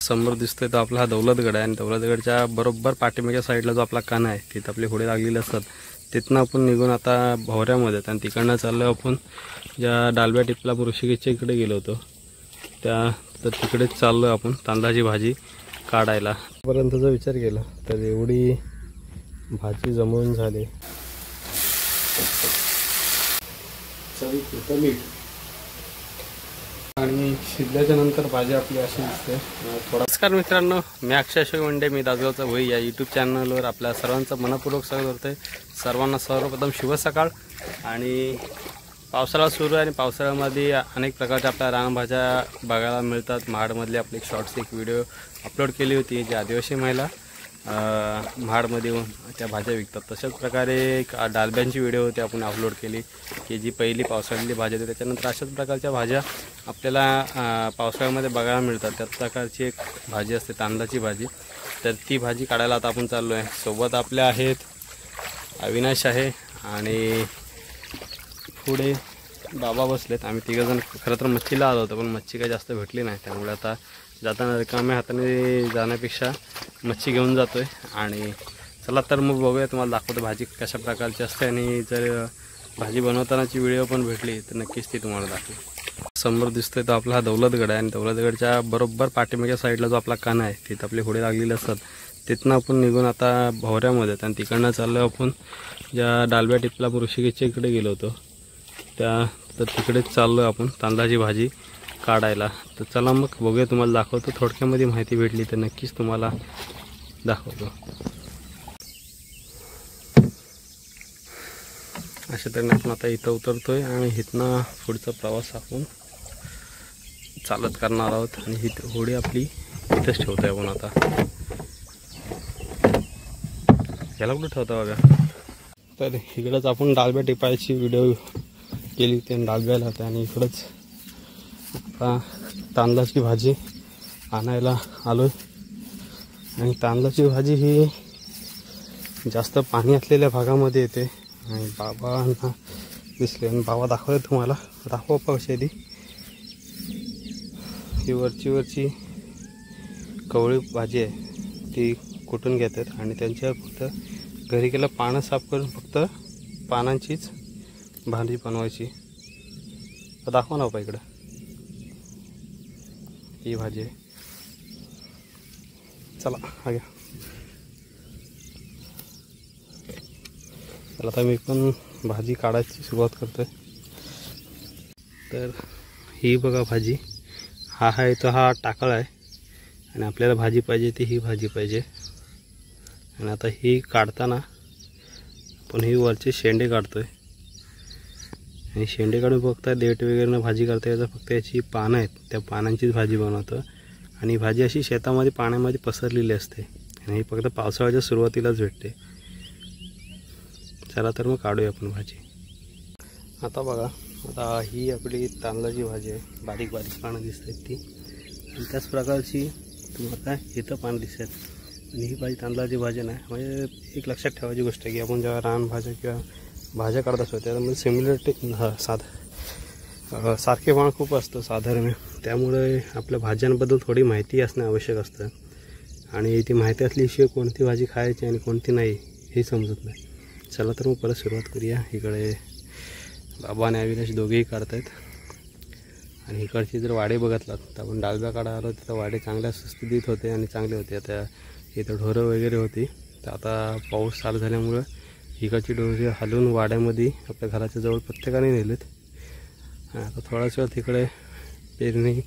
समोर दिसतोय तो आपला हा दौलतगड आहे आणि दौलतगडच्या बरोबर पाठीमागच्या साईडला जो आपला कान आहे तिथं आपले होडे लागलेले असतात। तिथनं आपण निघून आता भोवऱ्यामध्ये आणि तिकडनं चाललो आपण ज्या डालब्या टिपला ऋषिकेशच्या इकडे गेलो होतो त्या तर तिकडेच चाललो आपण तांदळाची भाजी काढायला। पर्यंतचा विचार केला तर एवढी भाजी जमवून झाली। चवीपुरतं मीठ आणि शिजल्याच्या नंतर भाजी आपली अशी दिसते थोडा। नमस्कार मित्रांनो, मी अक्षय अशोक वंडे, मी दासगावचा भाई या यूट्यूब चॅनलवर आपल्या सर्वांचं मनपूर्वक स्वागत करतोय। सर्वांना सर्वप्रथम शुभ सकाळ। आणि पावसाळा सुरू आहे आणि पावसाळ्यामध्ये अनेक प्रकारच्या आपल्या रानभाज्या बघायला मिळतात। महाडमधली आपली शॉर्ट्स एक व्हिडिओ अपलोड केली होती जी आदिवासी महिला महाडमध्ये येऊन त्या भाज्या विकतात। तशाच प्रकारे एक डालब्यांची व्हिडिओ होती आपण अपलोड केली की जी पहिली पावसाळ्यातली भाजी होती। त्याच्यानंतर अशाच प्रकारच्या भाज्या आपल्याला पावसाळ्यामध्ये बघायला मिळतात। त्याच प्रकारची एक भाजी असते तांदळाची भाजी। तर ती भाजी काढायला आता आपण चाललो आहे। सोबत आपल्या आहेत अविनाश आहे आणि पुढे बाबा बसलेत। आम्ही तिघजण खरं तर मच्छीला आलो होतो पण मच्छी काही जास्त भेटली नाही, त्यामुळे आता जाताना रिकाम्या हाताने जाण्यापेक्षा मच्छी घेऊन जातोय। आणि चला तर मग बघूया, तुम्हाला दाखवतो भाजी कशा प्रकारची असते आणि जर भाजी बनवतानाची व्हिडिओ पण भेटली तर नक्कीच ती तुम्हाला दाखवेल। समोर दिसतोय तो आपला हा दौलतगड आहे आणि दौलतगडच्या बरोबर पाठीमागच्या साईडला जो आपला कान आहे तिथं आपले होडे लागलेले असतात। तिथनं आपण निघून आता भोवऱ्यामध्ये आणि तिकडनं चाललो आपण ज्या डालब्या टिपला ऋषिकेशच्या इकडे गेलो होतो त्या तर तिकडेच चाललो आपण तांदळाची भाजी काढायला। तर चला मग बघूया, तुम्हाला दाखवतो। थोडक्यामध्ये माहिती भेटली तर नक्कीच तुम्हाला दाखवतो। अशा तऱ्हेने आपण आता इथं उतरतोय आणि इथनं पुढचा प्रवास आपण चालत करणार आहोत। आणि ही होडी आपली इथंच ठेवतोय आपण आता। याला कुठं ठेवता बघा। तर इकडंच आपण डालब्या टिपायची व्हिडिओ केली ते डालब्याला होत्या आणि इकडंच आता तांदळाची भाजी आणायला आलोय। आणि तांदळाची भाजी ही जास्त पाणी असलेल्या भागामध्ये येते आणि बाबांना दिसले आणि बाबा दाखवले तुम्हाला। दाखवा कशी आहे ती। ही वरची कवळी भाजी आहे ती कुटून घेतात आणि त्यांच्यावर फक्त घरी गेलं पानं साफ करून फक्त पानांचीच भाजी बनवायची। दाखवा ना इकडं ही भाजी आहे। चला हा घ्या। चला आता मी पण भाजी काढायची सुरुवात करतोय। तर ही बघा भाजी, हा आहे तो हा टाकळा आहे आणि आपल्याला भाजी पाहिजे ती ही भाजी पाहिजे। आणि आता ही काढताना आपण ही वरचे शेंडे काढतोय आणि शेंडे काढून फक्त देठ वगैरे भाजी करता याचा फक्त याची पानं आहेत त्या पानांचीच भाजी बनवतो। आणि भाजी अशी शेतामध्ये पाण्यामध्ये पसरलेली असते आणि ही फक्त पावसाळ्याच्या सुरुवातीलाच भेटते। चला तर मग काढूया आपण भाजी। आता बघा, आता ही आपली तांदळाची भाजी आहे। बारीक बारीक पानं दिसत आहेत ती आणि त्याच प्रकारची तुम्हाला इथं पानं दिसत आहेत। आणि ही भाजी तांदळाची भाजी नाही, म्हणजे एक लक्षात ठेवायची गोष्ट आहे की आपण जेव्हा रानभाज्या किंवा भाज्या काढत असतो त्यामध्ये सिमिलरिटी सारखेपणा खूप असतं साधारण। त्यामुळे आपल्या भाज्यांबद्दल थोडी माहिती असणं आवश्यक असतं आणि ती माहिती असल्याशिवाय कोणती भाजी खायची आणि कोणती नाही हे समजत नाही। चला तर मग परत सुरुवात करूया। इकडे बाबा आणि अविनाश दोघेही काढतायत आणि इकडची जर वाडे बघितलात तर आपण डालब्या काढा आलो तिथं वाडे चांगल्या सुस्थितीत होते आणि चांगले होते। आता इथं ढोरं वगैरे होती तर आता पाऊस चालू झाल्यामुळं इकडची ढोरे हलवून वाड्यामध्ये आपल्या घराच्या जवळ प्रत्येकाने नेलेत। आता थोडाच वेळ तिकडे पेरणी,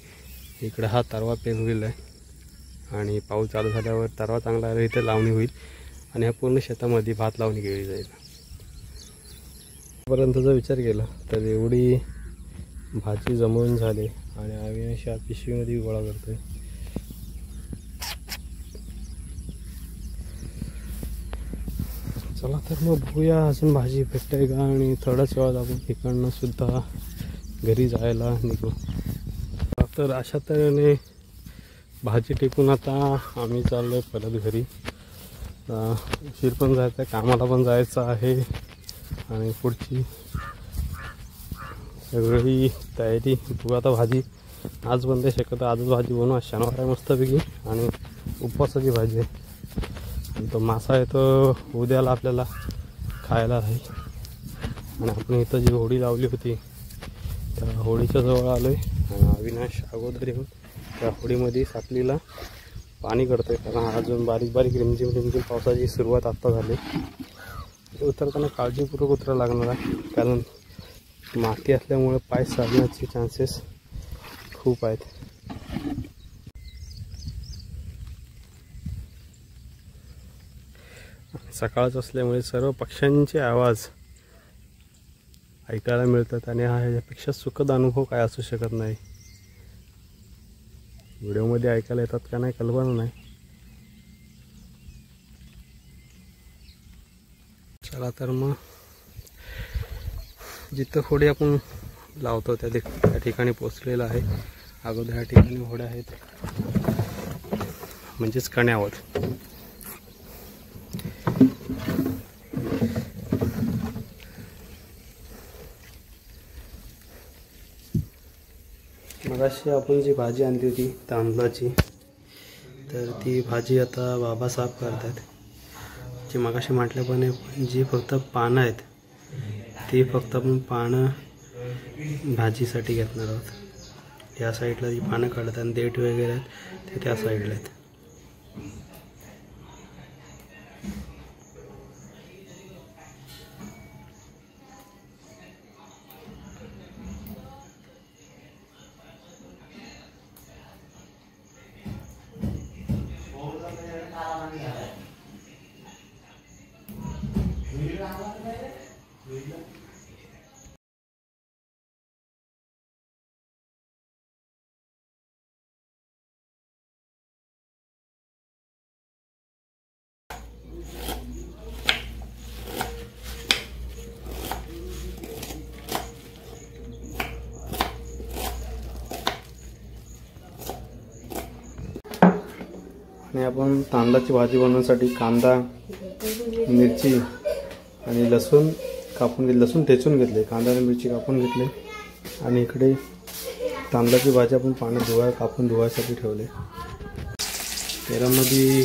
इकडे हा तरवा पेरलेला आहे आणि पाऊस चालू झाल्यावर तरवा चांगला आला इथे लावणी होईल आणि ह्या पूर्ण शेतामध्ये भात लावणी केली जाईल। पर्यंतचा विचार केला तर एवढी भाजी जमवून झाली आणि अविनाश या पिशवीमध्ये गोळा करतोय। चला तर मग बघूया अजून भाजी भेटते का आणि थोड्याच वेळात आपण तिकडनं सुद्धा घरी जायला निघू। तर अशा तऱ्हेने भाजी टिकून आता आम्ही चाललोय परत घरी। उशीर पण जायचं आहे, कामाला पण जायचं आहे आणि पुढची सगळी तयारी बघू। आता भाजी आज बनते शक्यतो आजच भाजी बनवू. आज शनिवार आहे मस्तपैकी आणि उपवासाची भाजी आहे. आणि तो मासा आहे तो उद्याला आपल्याला खायला राहील. आणि आपण इथं जी होडी लावली होती त्या होडीच्या जवळ आलो आहे. अविनाश अगोदर येऊन त्या होडीमध्ये साखलीला पाणी करतोय, कारण अजून बारीक बारीक रिमझिम रिमझिम पावसाची सुरुवात आत्ता झाली. उतरताना काळजीपूर्वक उतरावं लागणार आहे, कारण माती असल्यामुळे पाय साधण्याचे चान्सेस खूप आहेत. सकाळच असल्यामुळे सर्व पक्ष्यांचे आवाज ऐकायला मिळतात आणि हा ह्याच्यापेक्षा सुखद अनुभव काय असू शकत नाही. व्हिडिओमध्ये ऐकायला येतात का नाही कल्पना नाही. चला तर मग जिथं होडी आपण लावतो त्या ठिकाणी पोचलेलं आहे. अगोदर ह्या ठिकाणी होड्या आहेत, म्हणजेच कण्यावर. मगाशी आपण जी भाजी आणली होती तांदळाची, तर ती भाजी आता बाबा साफ करतात. जी मगाशी म्हटल्याप्रमाणे जी फक्त पानं आहेत ती फक्त आपण पानं भाजीसाठी घेणार आहोत. या साईडला जी पानं काढतात आणि देठ वगैरे आहेत ते त्या साईडला आहेत. आणि आपण तांदळाची भाजी बनवण्यासाठी कांदा, मिरची आणि लसूण कापून घेतले, लसूण ठेचून घेतले, कांदा आणि मिरची कापून घेतले. आणि इकडे तांदळाची भाजी आपण पाण्यात कापून धुवायसाठी ठेवले. तेलामध्ये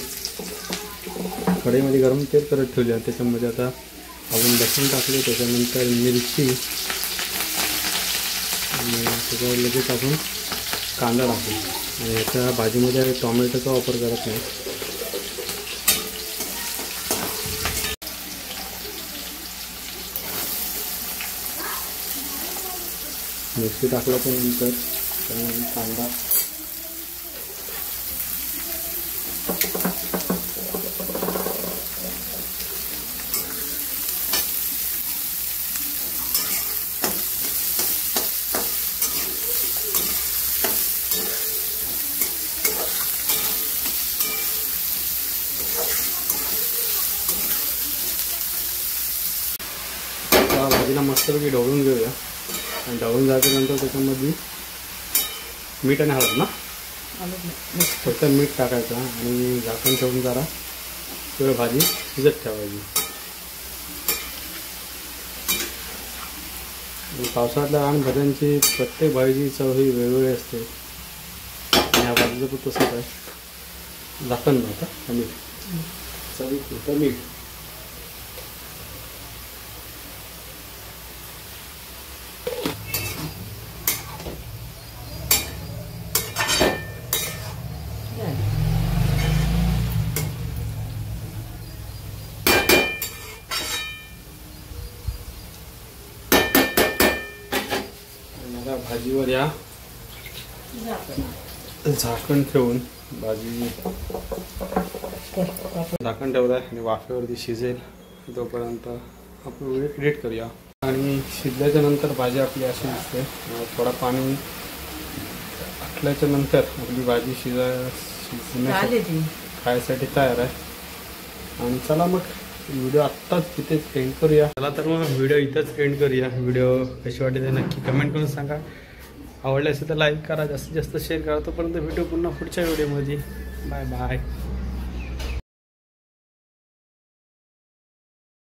कढईमध्ये गरम तेल करत ठेवले. त्याच्यामध्ये आता आपण लसूण टाकले, त्याच्यानंतर मिरची आणि त्याच्यावर लगेच आपण कांदा टाकले. आणि याच्या भाजीमध्ये टोमॅटोचा वापर करत नाही. मिरची टाकल्याच्या नंतर कांदा भाजीला मस्तपैकी ढवळून घेऊया. आणि ढवळून झाल्यानंतर त्याच्यामध्ये मीठ आणि हळद ना फक्त मीठ टाकायचं आणि झाकण ठेवून जरा तेवढं भाजी शिजत ठेवायची. पावसाळ्यातल्या लहान भाज्यांची प्रत्येक भाजीची चव ही वेगवेगळी असते. आणि ह्या भाजीचं पण तसंच आहे. झाकण नव्हतं मीठ चवीपुरतं मीठ. भाजीवर या झाकण ठेवून भाजी झाकण ठेवलं आहे आणि वाफेवरती शिजेल तोपर्यंत आपण एडिट करूया. आणि शिजल्याच्या नंतर भाजी आपली अशी दिसते. थोडा पाणी आटल्याच्या नंतर आपली भाजी शिजण्यासाठी खायसाठी तयार आहे. आणि चला मग व्हिडिओ आत्ताच तिथेच एंड करूया. चला तर मग व्हिडिओ इथंच एंड करूया. व्हिडिओ कशी वाटते ते नक्की कमेंट करून सांगा. आवडले असेल तर लाईक करा, जास्तीत जास्त शेअर करा. तोपर्यंत भेटू पुन्हा पुढच्या व्हिडिओमध्ये. Bye bye.